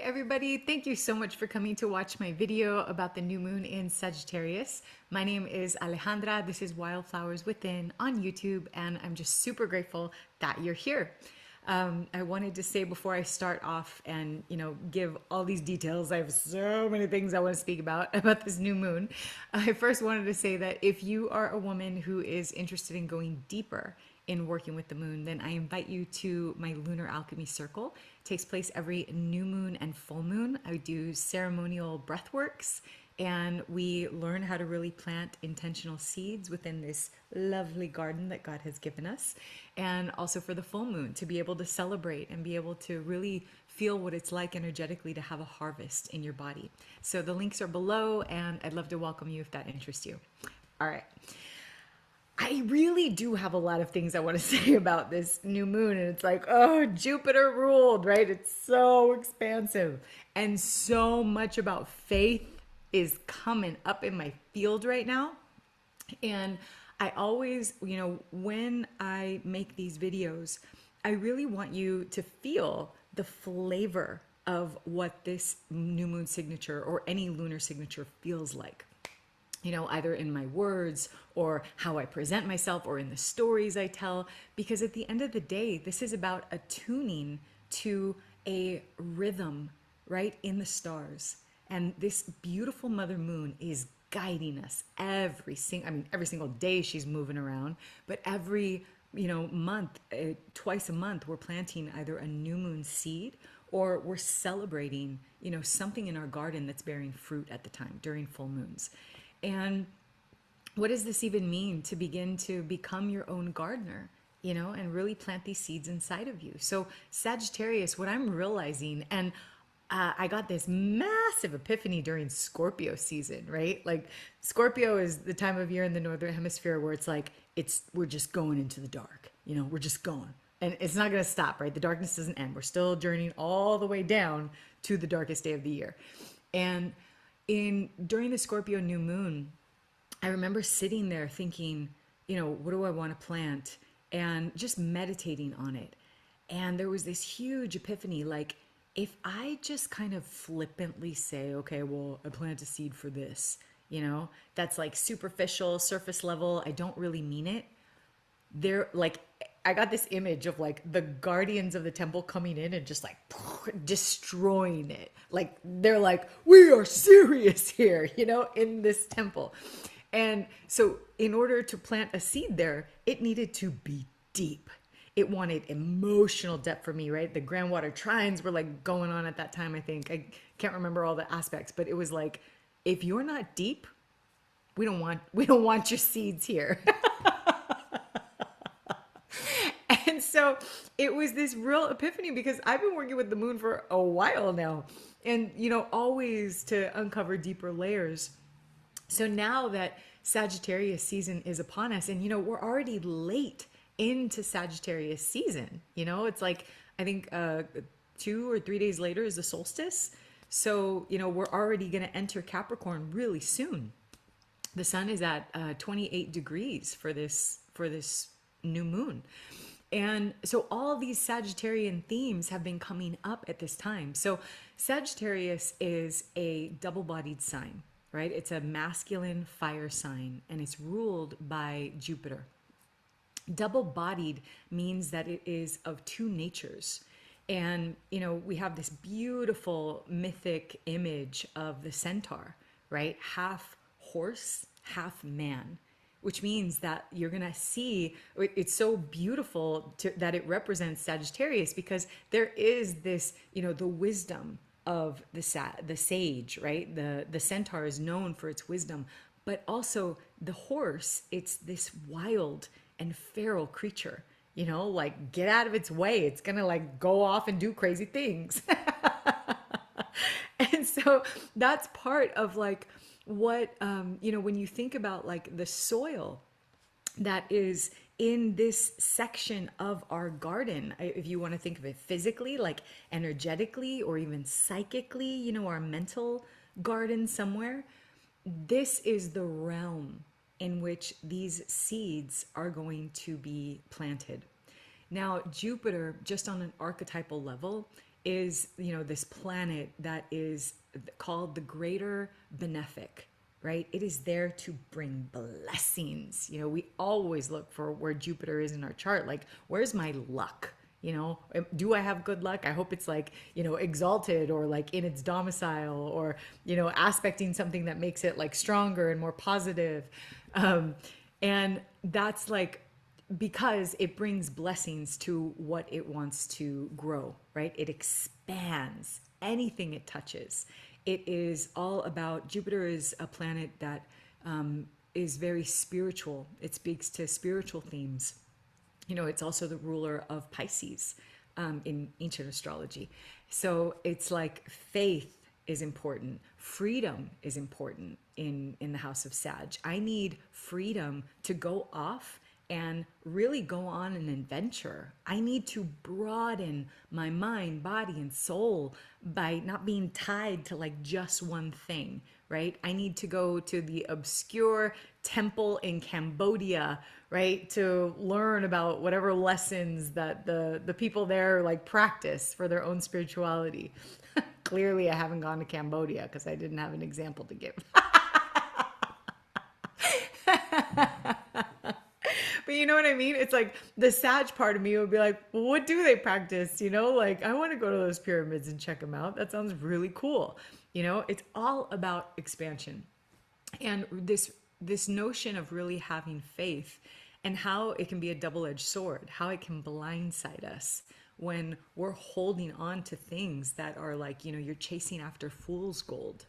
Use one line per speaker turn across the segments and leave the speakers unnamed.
everybody. Thank you so much for coming to watch my video about the new moon in Sagittarius. My name is Alejandra. This is Wildflowers Within on YouTube, and I'm just super grateful that you're here. I wanted to say before I start off and give all these details, I have so many things I want to speak about this new moon. I first wanted to say that if you are a woman who is interested in going deeper in working with the moon, then I invite you to my Lunar Alchemy Circle. It takes place every new moon and full moon. I do ceremonial breathworks, and we learn how to really plant intentional seeds within this lovely garden that God has given us. And also for the full moon, to be able to celebrate and be able to really feel what it's like energetically to have a harvest in your body. So the links are below, and I'd love to welcome you if that interests you. All right. I really do have a lot of things I want to say about this new moon. And it's like, oh, Jupiter ruled, right? It's so expansive. And so much about faith is coming up in my field right now. And I always, when I make these videos, I really want you to feel the flavor of what this new moon signature or any lunar signature feels like. Either in my words or how I present myself or in the stories I tell, because at the end of the day, this is about attuning to a rhythm, right, in the stars. And this beautiful mother moon is guiding us every single day she's moving around, but every, month, twice a month, we're planting either a new moon seed or we're celebrating, something in our garden that's bearing fruit at the time during full moons. And what does this even mean to begin to become your own gardener, and really plant these seeds inside of you? So Sagittarius, what I'm realizing, and I got this massive epiphany during Scorpio season, right? Like Scorpio is the time of year in the Northern Hemisphere where it's like, we're just going into the dark, we're just going. And it's not going to stop, right? The darkness doesn't end. We're still journeying all the way down to the darkest day of the year. And during the Scorpio new moon, I remember sitting there thinking, what do I want to plant? And just meditating on it. And there was this huge epiphany, like if I just kind of flippantly say, okay, well, I plant a seed for this, that's like superficial, surface level. I don't really mean it. I got this image of like the guardians of the temple coming in and just like destroying it. Like they're like, we are serious here, in this temple. And so in order to plant a seed there, it needed to be deep. It wanted emotional depth for me, right? The groundwater trines were like going on at that time, I think. I can't remember all the aspects, but it was like, if you're not deep, we don't want your seeds here. And so it was this real epiphany because I've been working with the moon for a while now and, always to uncover deeper layers. So now that Sagittarius season is upon us and, we're already late into Sagittarius season, it's like, I think 2 or 3 days later is the solstice. So, we're already going to enter Capricorn really soon. The sun is at 28 degrees for this new moon. And so all these Sagittarian themes have been coming up at this time. So Sagittarius is a double-bodied sign, right? It's a masculine fire sign, and it's ruled by Jupiter. Double-bodied means that it is of two natures. And, we have this beautiful mythic image of the centaur, right? Half horse, half man. Which means that you're going to see, it's so beautiful that it represents Sagittarius because there is this, the wisdom of the sage, right? The centaur is known for its wisdom, but also the horse, it's this wild and feral creature, like get out of its way. It's going to like go off and do crazy things. And so that's part of like, what when you think about like the soil that is in this section of our garden, if you want to think of it physically, like energetically or even psychically, our mental garden somewhere, this is the realm in which these seeds are going to be planted. Now, Jupiter, just on an archetypal level, is, this planet that is called the greater benefic, right? It is there to bring blessings. We always look for where Jupiter is in our chart. Like, where's my luck? Do I have good luck? I hope it's like, exalted, or like in its domicile, or, aspecting something that makes it like stronger and more positive. And that's like, because it brings blessings to what it wants to grow, right? It expands anything it touches. It is all about, Jupiter is a planet that is very spiritual. It speaks to spiritual themes. It's also the ruler of Pisces in ancient astrology. So it's like faith is important. Freedom is important in the house of Sag. I need freedom to go off and really go on an adventure. I need to broaden my mind, body, and soul by not being tied to like just one thing, right? I need to go to the obscure temple in Cambodia, right, to learn about whatever lessons that the people there like practice for their own spirituality. Clearly, I haven't gone to Cambodia because I didn't have an example to give. But you know what I mean? It's like the Sag part of me would be like, well, what do they practice? Like, I want to go to those pyramids and check them out. That sounds really cool. It's all about expansion. And this notion of really having faith, and how it can be a double-edged sword, how it can blindside us when we're holding on to things that are like, you're chasing after fool's gold.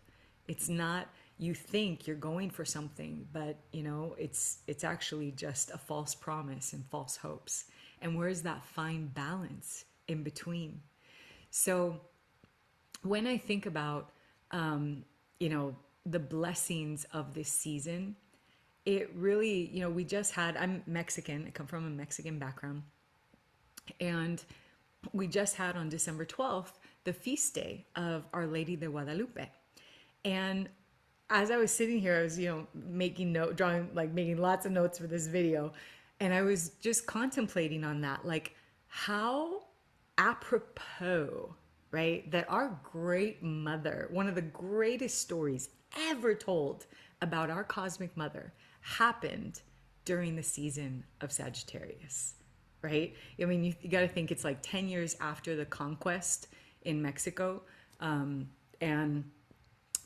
It's not, you think you're going for something, but it's actually just a false promise and false hopes. And where's that fine balance in between? So when I think about, the blessings of this season, it really, we just had, I'm Mexican, I come from a Mexican background, and we just had on December 12th, the feast day of Our Lady de Guadalupe. And as I was sitting here, I was, making lots of notes for this video. And I was just contemplating on that, like how apropos, right? That our great mother, one of the greatest stories ever told about our cosmic mother, happened during the season of Sagittarius, right? I mean, you got to think it's like 10 years after the conquest in Mexico. And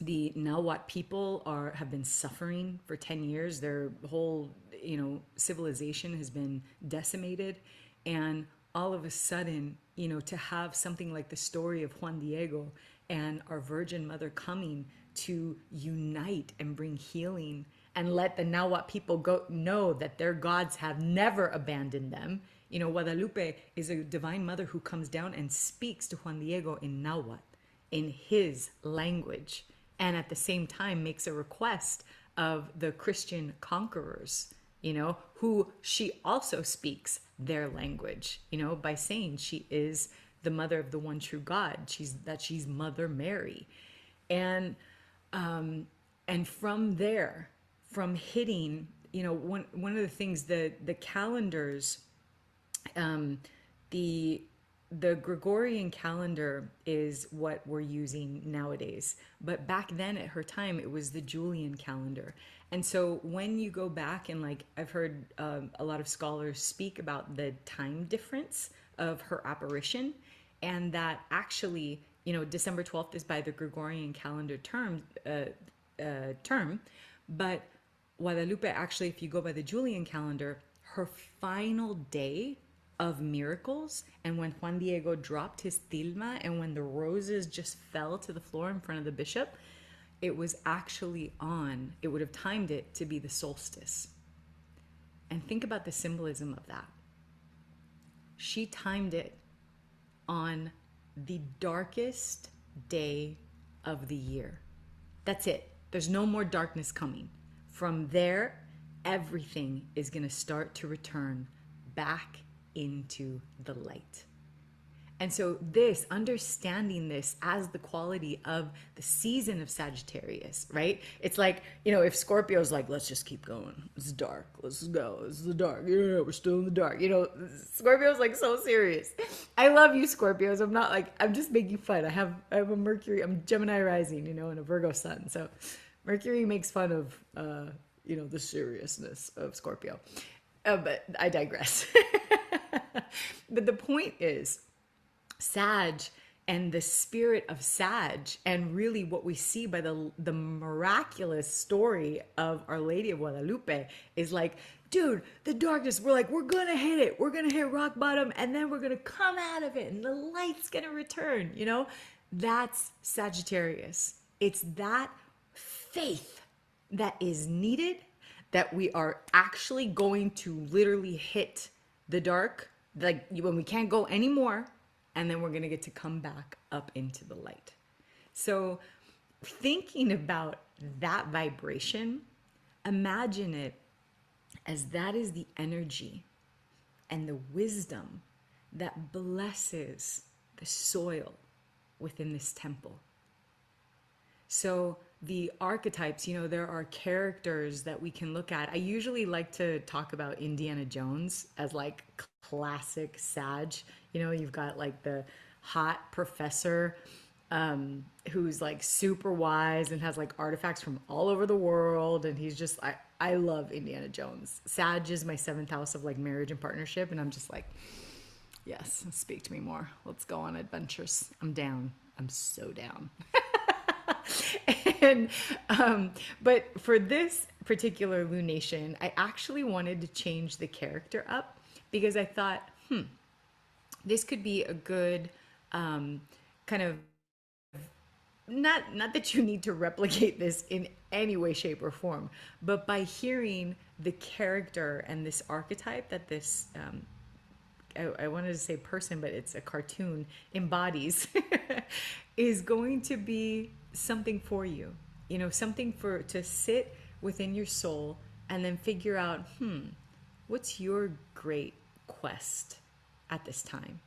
the Nahuatl people have been suffering for 10 years. Their whole, civilization has been decimated. And all of a sudden, to have something like the story of Juan Diego and our Virgin Mother coming to unite and bring healing and let the Nahuatl people know that their gods have never abandoned them. Guadalupe is a divine mother who comes down and speaks to Juan Diego in Nahuatl, in his language, and at the same time makes a request of the Christian conquerors, who she also speaks their language, by saying she is the mother of the one true God. She's Mother Mary. And from there, from hitting, one of the things, the calendars, the Gregorian calendar is what we're using nowadays. But back then at her time, it was the Julian calendar. And so when you go back and I've heard a lot of scholars speak about the time difference of her apparition, and that actually, December 12th is by the Gregorian calendar term, but Guadalupe, actually, if you go by the Julian calendar, her final day of miracles, and when Juan Diego dropped his tilma and when the roses just fell to the floor in front of the bishop, it was actually it would have timed it to be the solstice. And think about the symbolism of that. She timed it on the darkest day of the year. That's it. There's no more darkness coming. From there, everything is going to start to return back into the light. And so this, understanding this as the quality of the season of Sagittarius, right? It's like, if Scorpio's like, let's just keep going. It's dark. Let's go. It's the dark. Yeah, we're still in the dark. Scorpio's like so serious. I love you, Scorpios. I'm not like, I'm just making fun. I have a Mercury, I'm Gemini rising, and a Virgo sun. So Mercury makes fun of, the seriousness of Scorpio. But I digress. But the point is, Sag and the spirit of Sag, and really what we see by the miraculous story of Our Lady of Guadalupe is like, dude, the darkness, we're gonna hit it, we're gonna hit rock bottom, and then we're gonna come out of it and the light's gonna return. That's Sagittarius. It's that faith that is needed, that we are actually going to literally hit the dark, like when we can't go anymore, and then we're going to get to come back up into the light. So thinking about that vibration, imagine it as that is the energy and the wisdom that blesses the soil within this temple. So the archetypes, there are characters that we can look at. I usually like to talk about Indiana Jones as like classic Sag. You've got like the hot professor who's like super wise and has like artifacts from all over the world. And he's just, I love Indiana Jones. Sag is my 7th house of like marriage and partnership. And I'm just like, yes, speak to me more. Let's go on adventures. I'm down. I'm so down. And but for this particular lunation, I actually wanted to change the character up because I thought, this could be a good kind of, not that you need to replicate this in any way, shape, or form, but by hearing the character and this archetype that this I wanted to say person, but it's a cartoon, embodies, is going to be something for you. Something to sit within your soul and then figure out, what's your great quest at this time?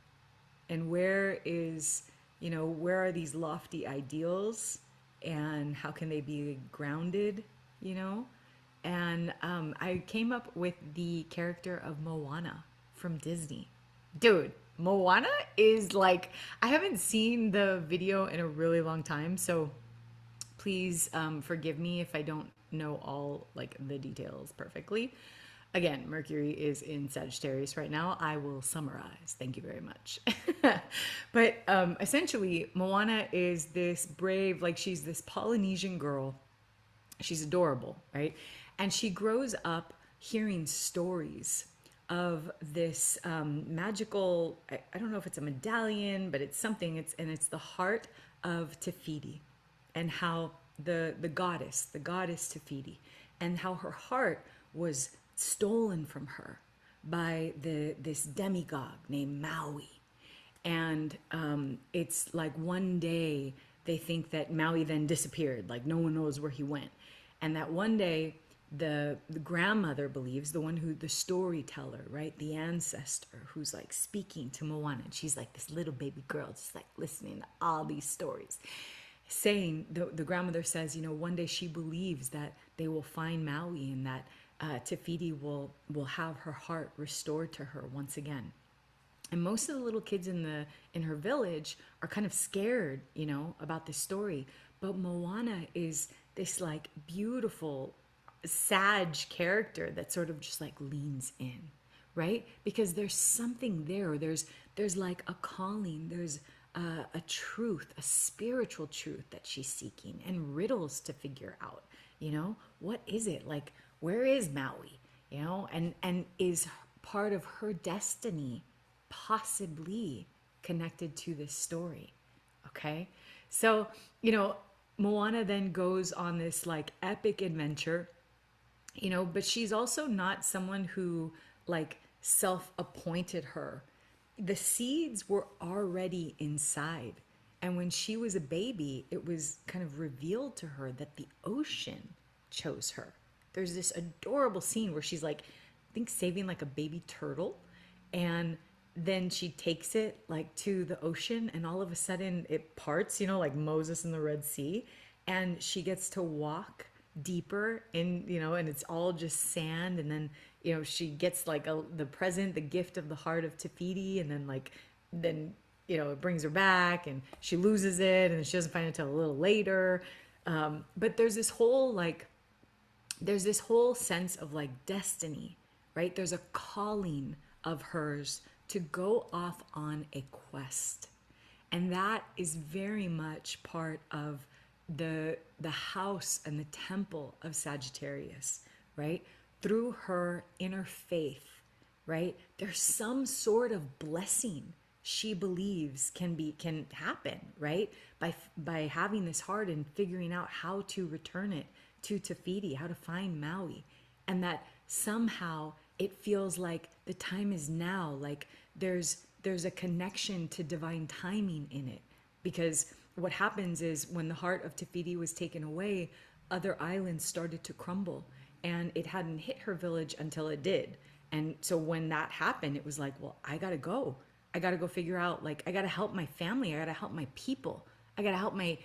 And where are these lofty ideals and how can they be grounded, And I came up with the character of Moana from Disney. Dude, Moana is like, I haven't seen the video in a really long time, so please forgive me if I don't know all like the details perfectly. Again, Mercury is in Sagittarius right now. I will summarize. Thank you very much. But essentially, Moana is this brave, like she's this Polynesian girl. She's adorable, right? And she grows up hearing stories of this magical, I don't know if it's a medallion, but it's something, it's the heart of Te Fiti, and how the goddess Te Fiti, and how her heart was stolen from her by this demigod named Maui. And it's like one day they think that Maui then disappeared, like no one knows where he went. And that one day the grandmother believes, the one who, the storyteller, right, the ancestor who's like speaking to Moana, and she's like this little baby girl just like listening to all these stories, saying, the grandmother says, one day she believes that they will find Maui, and that Te Fiti will have her heart restored to her once again. And most of the little kids in her village are kind of scared, about this story. But Moana is this like beautiful Sag character that sort of just like leans in, right? Because there's something there. There's like a calling. There's a truth, a spiritual truth that she's seeking, and riddles to figure out. What is it? Like, where is Maui? And is part of her destiny possibly connected to this story? Okay, so Moana then goes on this like epic adventure. But she's also not someone who like self-appointed her. The seeds were already inside. And when she was a baby, it was kind of revealed to her that the ocean chose her. There's this adorable scene where she's like, I think saving like a baby turtle. And then she takes it like to the ocean, and all of a sudden it parts, like Moses in the Red Sea, and she gets to walk deeper in, and it's all just sand. And then, she gets like the present, the gift of the heart of Tafiti, and then it brings her back, and she loses it, and she doesn't find it until a little later. But there's this whole sense of like destiny, right? There's a calling of hers to go off on a quest. And that is very much part of the house and the temple of Sagittarius, right? Through her inner faith, right? There's some sort of blessing she believes can happen, right? By having this heart and figuring out how to return it to Tafiti, how to find Maui. And that somehow it feels like the time is now, like there's a connection to divine timing in it. Because what happens is when the heart of Tafiti was taken away, other islands started to crumble, and it hadn't hit her village until it did. And so when that happened, it was like, well, I gotta go figure out, like, I gotta help my family, I gotta help my people, I gotta help my,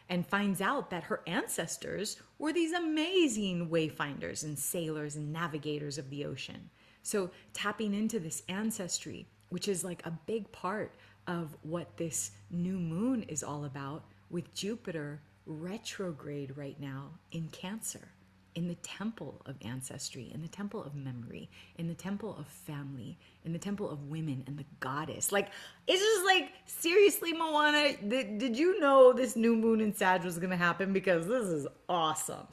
and finds out that her ancestors were these amazing wayfinders and sailors and navigators of the ocean. So tapping into this ancestry, which is like a big part of what this new moon is all about, with Jupiter retrograde right now in Cancer, in the temple of ancestry, in the temple of memory, in the temple of family, in the temple of women and the goddess. Like, it's just like, seriously, Moana, did you know this new moon in Sag was going to happen? Because this is awesome.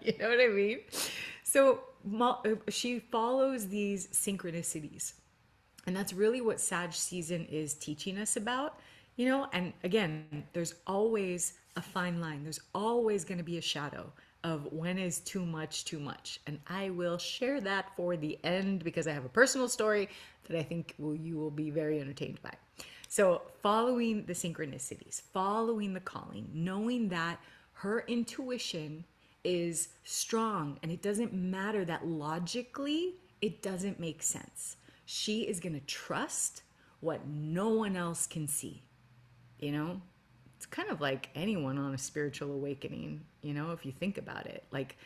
You know what I mean? So she follows these synchronicities. And that's really what Sag season is teaching us about, and again, there's always a fine line. There's always going to be a shadow of when is too much too much. And I will share that for the end because I have a personal story that I think you will be very entertained by. So following the synchronicities, following the calling, knowing that her intuition is strong, and it doesn't matter that logically it doesn't make sense. She is going to trust what no one else can see. It's kind of like anyone on a spiritual awakening, if you think about it. Like,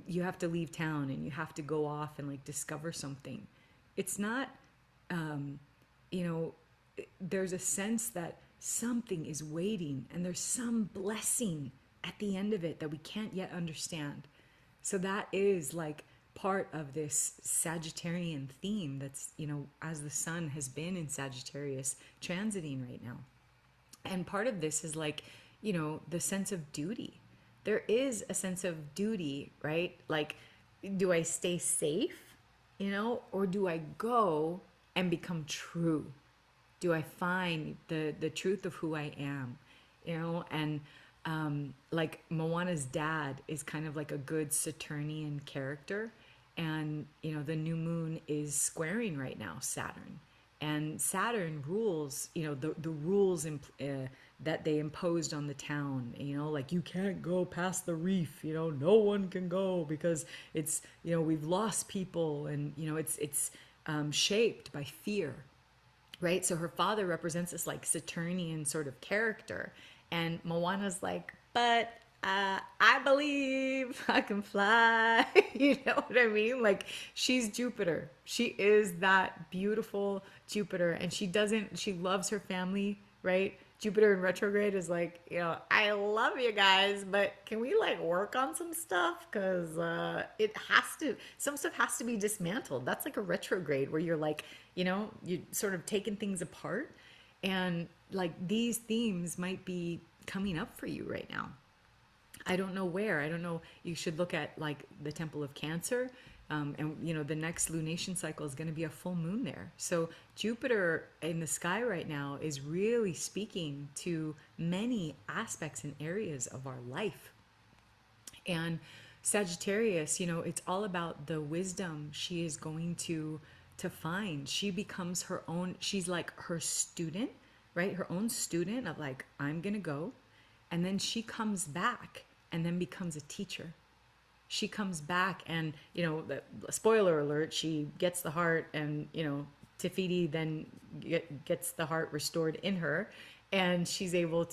you have to leave town and you have to go off and like discover something. It's not, there's a sense that something is waiting and there's some blessing at the end of it that we can't yet understand. So that is like part of this Sagittarian theme that's, as the sun has been in Sagittarius transiting right now. And part of this is like, the sense of duty. There is a sense of duty, right? Like, do I stay safe, or do I go and become true? Do I find the truth of who I am, and like Moana's dad is kind of like a good Saturnian character. And, the new moon is squaring right now Saturn. And Saturn rules, the rules that they imposed on the town, like you can't go past the reef, no one can go because it's, we've lost people, and, it's shaped by fear, right? So her father represents this like Saturnian sort of character. And Moana's like, but I believe I can fly. You know what I mean? Like, she's Jupiter. She is that beautiful Jupiter, and she loves her family, right? Jupiter in retrograde is like, I love you guys, but can we like work on some stuff? Because some stuff has to be dismantled. That's like a retrograde where you're like, you sort of taking things apart. And like these themes might be coming up for you right now. I don't know where. I don't know. You should look at like the Temple of Cancer. And, the next lunation cycle is going to be a full moon there. So Jupiter in the sky right now is really speaking to many aspects and areas of our life. And Sagittarius, it's all about the wisdom she is going to find. She becomes her own, she's like her student, right? Her own student of like, I'm going to go. And then she comes back and then becomes a teacher. She comes back and, the spoiler alert, she gets the heart and, Tafiti then gets the heart restored in her, and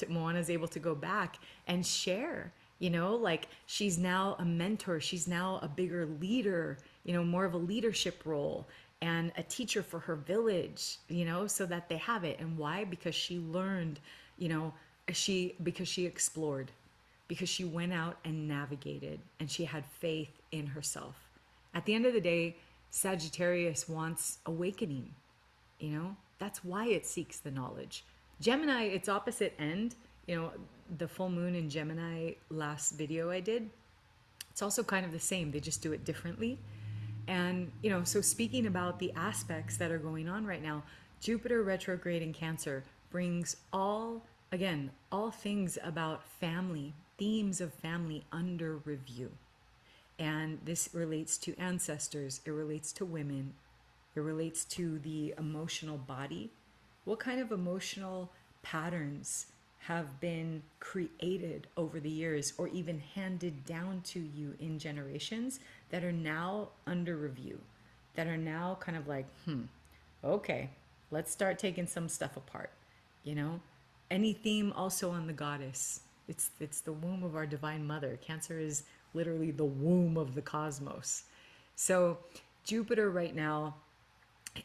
Moana's able to go back and share. Like she's now a mentor, she's now a bigger leader, more of a leadership role and a teacher for her village, so that they have it. And why? Because she learned, because she explored, because she went out and navigated, and she had faith in herself. At the end of the day, Sagittarius wants awakening. That's why it seeks the knowledge. Gemini, its opposite end, the full moon in Gemini last video I did, it's also kind of the same. They just do it differently. And, so speaking about the aspects that are going on right now, Jupiter retrograde in Cancer brings all things about family, themes of family under review. And this relates to ancestors, it relates to women, it relates to the emotional body. What kind of emotional patterns have been created over the years or even handed down to you in generations that are now under review, that are now kind of like, okay, let's start taking some stuff apart. Any theme also on the goddess. It's the womb of our divine mother. Cancer is literally the womb of the cosmos. So Jupiter right now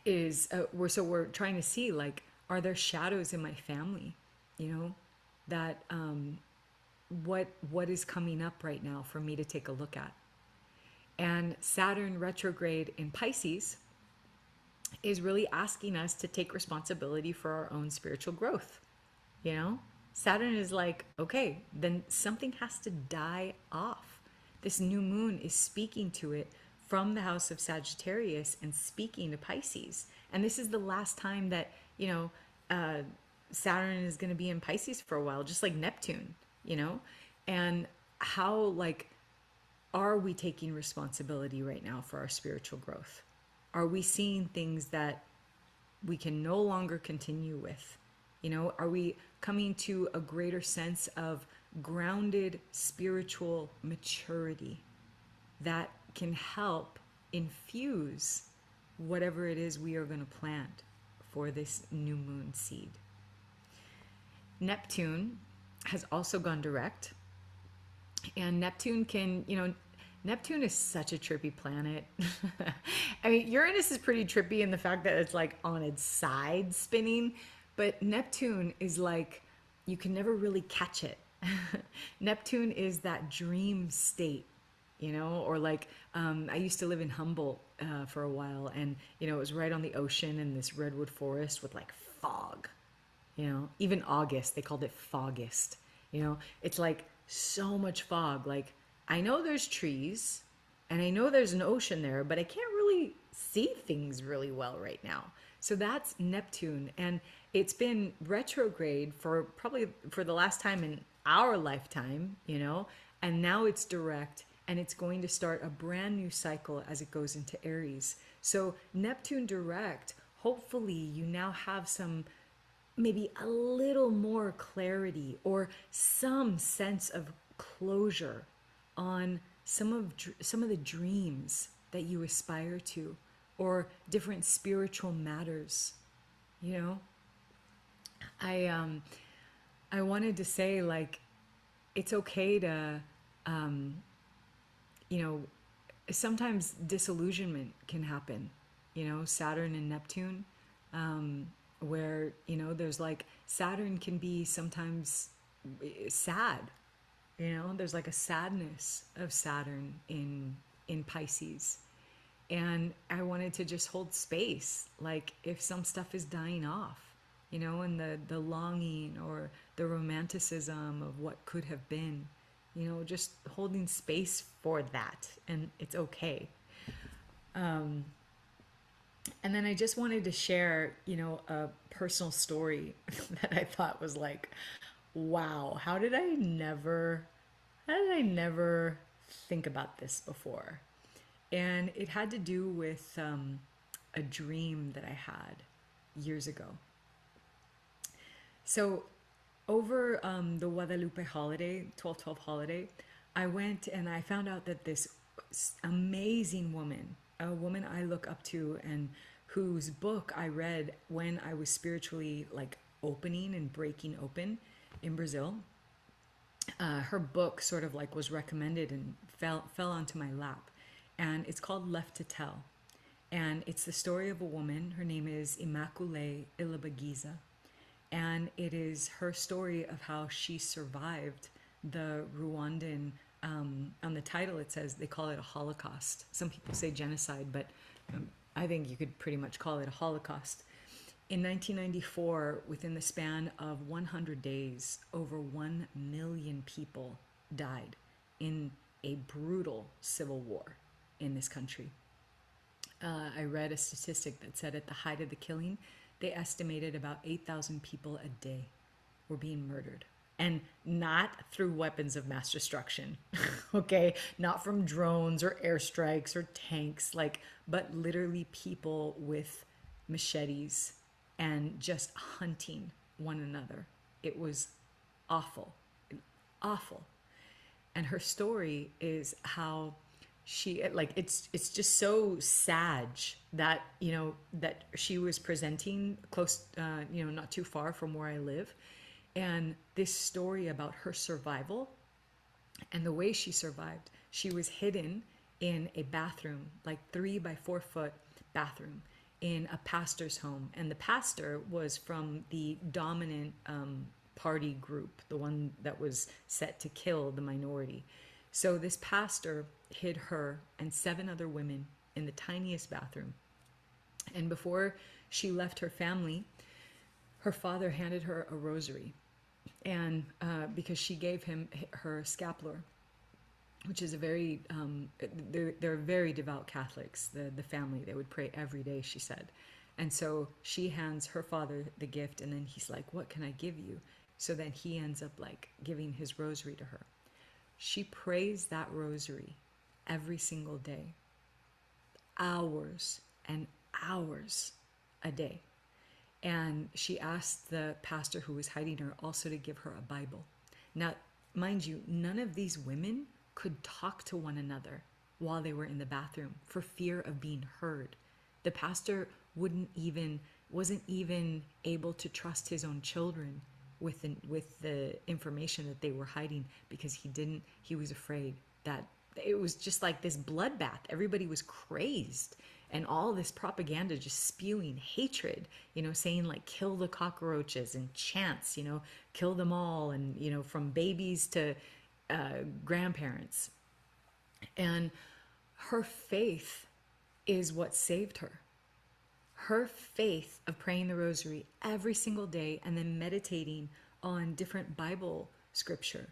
is we're trying to see, like, are there shadows in my family, that what is coming up right now for me to take a look at. And Saturn retrograde in Pisces is really asking us to take responsibility for our own spiritual growth. Saturn is like, okay, then something has to die off. This new moon is speaking to it from the house of Sagittarius and speaking to Pisces. And this is the last time that, Saturn is going to be in Pisces for a while, just like Neptune, and how, like, are we taking responsibility right now for our spiritual growth? Are we seeing things that we can no longer continue with? Are we coming to a greater sense of grounded spiritual maturity that can help infuse whatever it is we are going to plant for this new moon seed? Neptune has also gone direct, and Neptune Neptune is such a trippy planet. I mean, Uranus is pretty trippy in the fact that it's like on its side spinning, but Neptune is like, you can never really catch it. Neptune is that dream state, or like, I used to live in Humboldt for a while, and, it was right on the ocean in this redwood forest with like fog, even August, they called it Fogust, it's like so much fog. Like, I know there's trees and I know there's an ocean there, but I can't really see things really well right now. So that's Neptune, and it's been retrograde for the last time in our lifetime, and now it's direct, and it's going to start a brand new cycle as it goes into Aries. So Neptune direct, hopefully you now have maybe a little more clarity or some sense of closure on some of the dreams that you aspire to, or different spiritual matters. I wanted to say, like, it's okay to sometimes disillusionment can happen, Saturn and Neptune, where there's like, Saturn can be sometimes sad. There's like a sadness of Saturn in Pisces. And I wanted to just hold space, like, if some stuff is dying off, and the longing or the romanticism of what could have been, just holding space for that, and it's okay. And then I just wanted to share, a personal story that I thought was like, wow, how did I never think about this before? And it had to do with a dream that I had years ago. So over the Guadalupe holiday, 12/12 holiday, I went and I found out that this amazing woman, a woman I look up to and whose book I read when I was spiritually like opening and breaking open in Brazil. Her book sort of like was recommended and fell onto my lap, and it's called Left to Tell, and it's the story of a woman. Her name is Immaculée Ilibagiza, and it is her story of how she survived the Rwandan. On the title, it says they call it a Holocaust. Some people say genocide, but I think you could pretty much call it a Holocaust. In 1994, within the span of 100 days, over 1 million people died in a brutal civil war in this country. I read a statistic that said at the height of the killing, they estimated about 8,000 people a day were being murdered. And not through weapons of mass destruction, okay? Not from drones or airstrikes or tanks, but literally people with machetes and just hunting one another. It was awful, awful. And her story is how she, it's just so sad that, that she was presenting close, not too far from where I live. And this story about her survival and the way she survived. She was hidden in a bathroom, like 3 by 4 foot bathroom in a pastor's home. And the pastor was from the dominant party group, the one that was set to kill the minority. So this pastor hid her and 7 other women in the tiniest bathroom. And before she left her family, her father handed her a rosary, and because she gave him her scapular, which is a very, they're very devout Catholics, the family. They would pray every day, she said. And so she hands her father the gift, and then he's like, what can I give you? So then he ends up like giving his rosary to her. She prays that rosary every single day, hours and hours a day. And she asked the pastor who was hiding her also to give her a Bible. Now, mind you, none of these women could talk to one another while they were in the bathroom for fear of being heard. The pastor wasn't even able to trust his own children with the information that they were hiding, because he was afraid that it was just like this bloodbath. Everybody was crazed. And all this propaganda just spewing hatred, saying like, kill the cockroaches, and chants, kill them all. And, from babies to grandparents. And her faith is what saved her. Her faith of praying the rosary every single day and then meditating on different Bible scripture.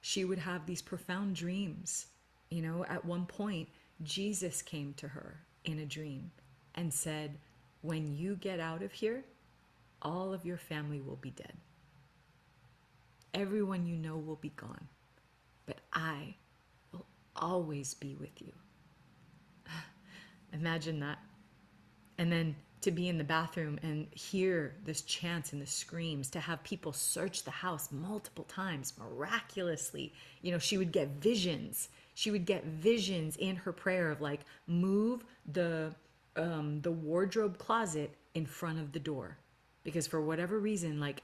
She would have these profound dreams. At one point, Jesus came to her in a dream and said, when you get out of here, all of your family will be dead. Everyone you know will be gone, but I will always be with you. Imagine that. And then to be in the bathroom and hear this chants and the screams, to have people search the house multiple times, miraculously. She would get visions. She would get visions in her prayer of like, move the wardrobe closet in front of the door. Because for whatever reason, like,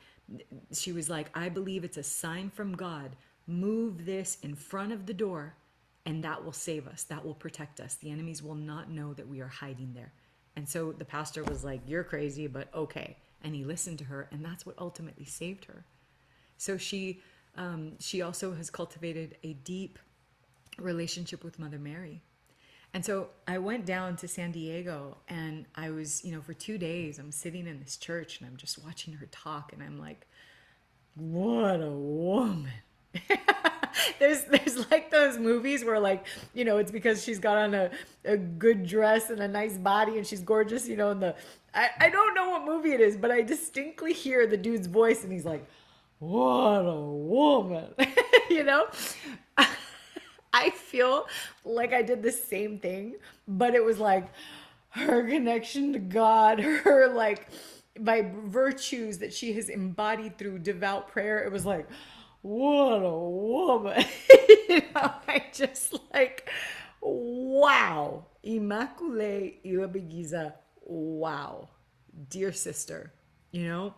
she was like, I believe it's a sign from God. Move this in front of the door, and that will save us. That will protect us. The enemies will not know that we are hiding there. And so the pastor was like, you're crazy, but okay. And he listened to her, and that's what ultimately saved her. So she also has cultivated a deep relationship with Mother Mary. And so I went down to San Diego, and I was, for 2 days, I'm sitting in this church and I'm just watching her talk, and I'm like, what a woman. There's like those movies where like, it's because she's got on a good dress and a nice body and she's gorgeous, and I don't know what movie it is, but I distinctly hear the dude's voice and he's like, what a woman. I feel like I did the same thing, but it was like her connection to God, her like by virtues that she has embodied through devout prayer. It was like, what a woman. I just like, Wow. Immaculée Ilabegiza. Wow. Dear sister, you know?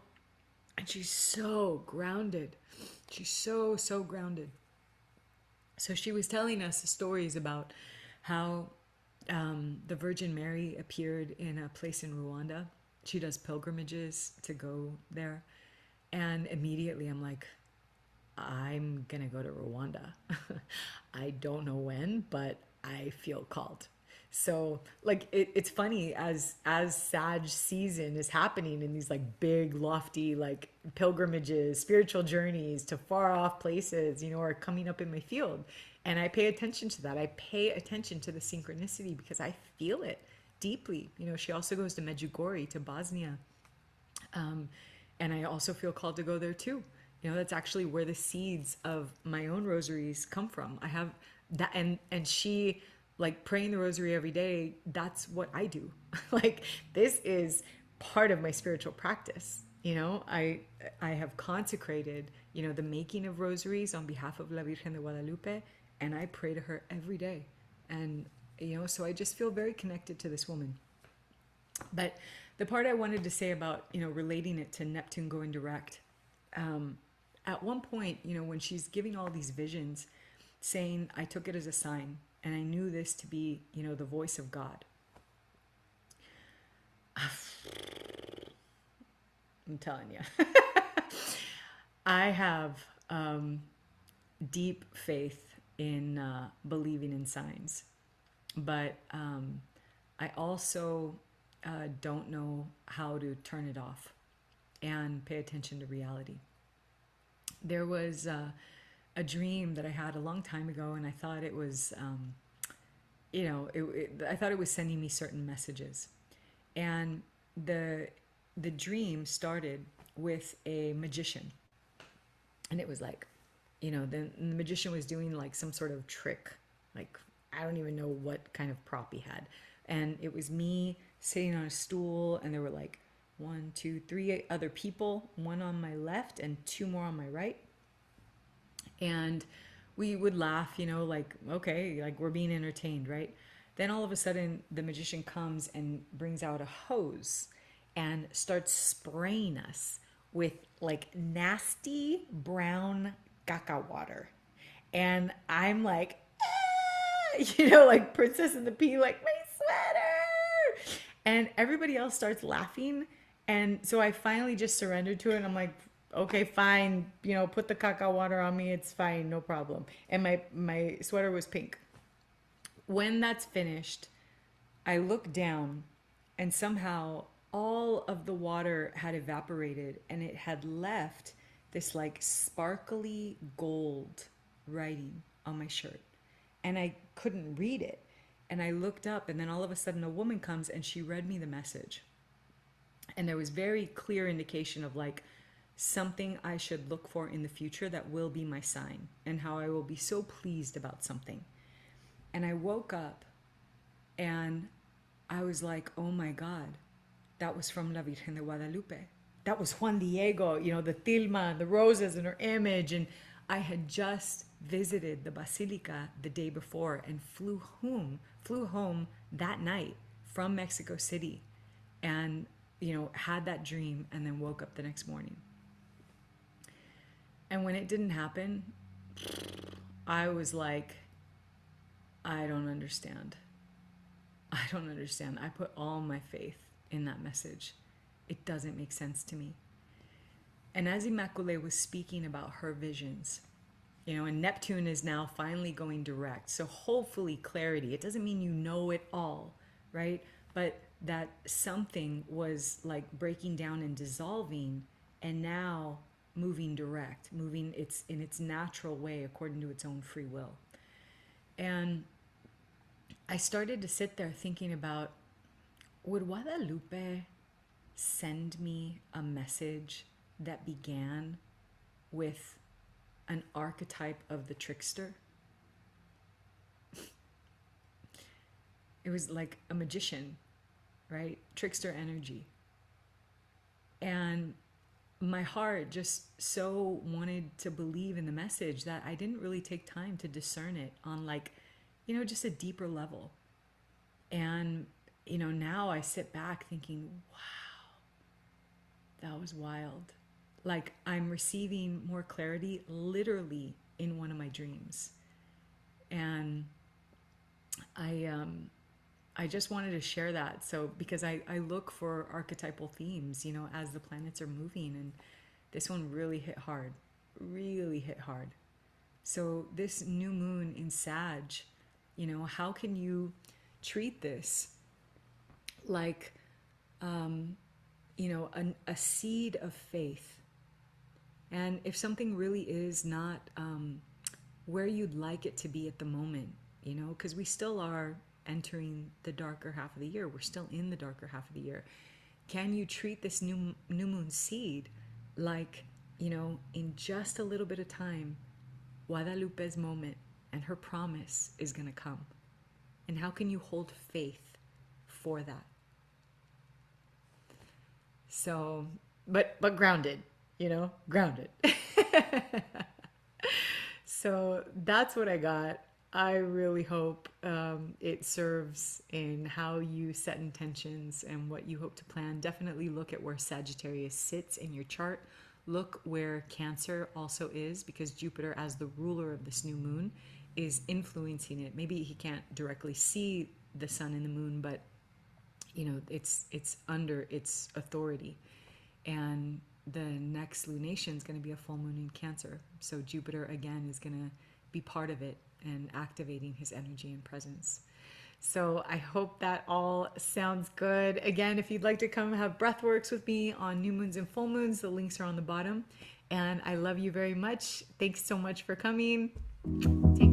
And she's so grounded. She's so grounded. So she was telling us stories about how the Virgin Mary appeared in a place in Rwanda. She does pilgrimages to go there. And immediately I'm like, I'm gonna go to Rwanda. I don't know when, but I feel called. So like it's funny as Sag season is happening in these like big lofty like pilgrimages, spiritual journeys to far off places, are coming up in my field. And I pay attention to that. I pay attention to the synchronicity because I feel it deeply. She also goes to Medjugorje, to Bosnia, and I also feel called to go there too. That's actually where the seeds of my own rosaries come from. I have that, and she, like, praying the rosary every day, that's what I do. Like, this is part of my spiritual practice. I have consecrated, the making of rosaries on behalf of La Virgen de Guadalupe, and I pray to her every day. And so I just feel very connected to this woman. But the part I wanted to say about, relating it to Neptune going direct, at one point, when she's giving all these visions, saying, I took it as a sign, and I knew this to be, the voice of God. I'm telling you. I have deep faith in believing in signs, but I also don't know how to turn it off and pay attention to reality. There was a dream that I had a long time ago, and I thought it was, I thought it was sending me certain messages. And the dream started with a magician, and it was like, the magician was doing like some sort of trick, like I don't even know what kind of prop he had, and it was me sitting on a stool, and there were like 1, 2, 3 other people, one on my left and 2 more on my right. And we would laugh, like, okay, like we're being entertained, right? Then all of a sudden, the magician comes and brings out a hose and starts spraying us with like nasty brown caca water. And I'm like, ah! Like Princess and the Pea, like, my sweater. And everybody else starts laughing. And so I finally just surrendered to it. And I'm like, okay, fine. Put the caca water on me. It's fine. No problem. And my sweater was pink. When that's finished, I look down, and somehow all of the water had evaporated, and it had left this like sparkly gold writing on my shirt. And I couldn't read it. And I looked up, and then all of a sudden a woman comes and she read me the message. And there was very clear indication of like something I should look for in the future that will be my sign, and how I will be so pleased about something. And I woke up and I was like, oh my God, that was from La Virgen de Guadalupe. That was Juan Diego, the tilma, the roses in her image. And I had just visited the Basilica the day before and flew home that night from Mexico City, and, had that dream, and then woke up the next morning. And when it didn't happen, I was like, I don't understand. I don't understand. I put all my faith in that message. It doesn't make sense to me. And as Immaculée was speaking about her visions, and Neptune is now finally going direct. So hopefully clarity. It doesn't mean you know it all, right? But that something was like breaking down and dissolving, and now moving direct, moving in its natural way according to its own free will. And I started to sit there thinking about, would Guadalupe send me a message that began with an archetype of the trickster? It was like a magician, right? Trickster energy. And my heart just so wanted to believe in the message that I didn't really take time to discern it on like, just a deeper level. And, now I sit back thinking, wow, that was wild. Like, I'm receiving more clarity literally in one of my dreams. And I just wanted to share that. So, because I look for archetypal themes, as the planets are moving, and this one really hit hard, really hit hard. So, this new moon in Sag, how can you treat this like, a seed of faith? And if something really is not where you'd like it to be at the moment, because we still are entering the darker half of the year. We're still in the darker half of the year. Can you treat this new moon seed like, in just a little bit of time, Guadalupe's moment and her promise is going to come? And how can you hold faith for that? So, but grounded, grounded. So that's what I got. I really hope it serves in how you set intentions and what you hope to plan. Definitely look at where Sagittarius sits in your chart. Look where Cancer also is, because Jupiter, as the ruler of this new moon, is influencing it. Maybe he can't directly see the sun and the moon, but it's under its authority. And the next lunation is going to be a full moon in Cancer. So Jupiter again is going to be part of it and activating his energy and presence. So I hope that all sounds good. Again, if you'd like to come have breathworks with me on new moons and full moons, the links are on the bottom. And I love you very much. Thanks so much for coming. Take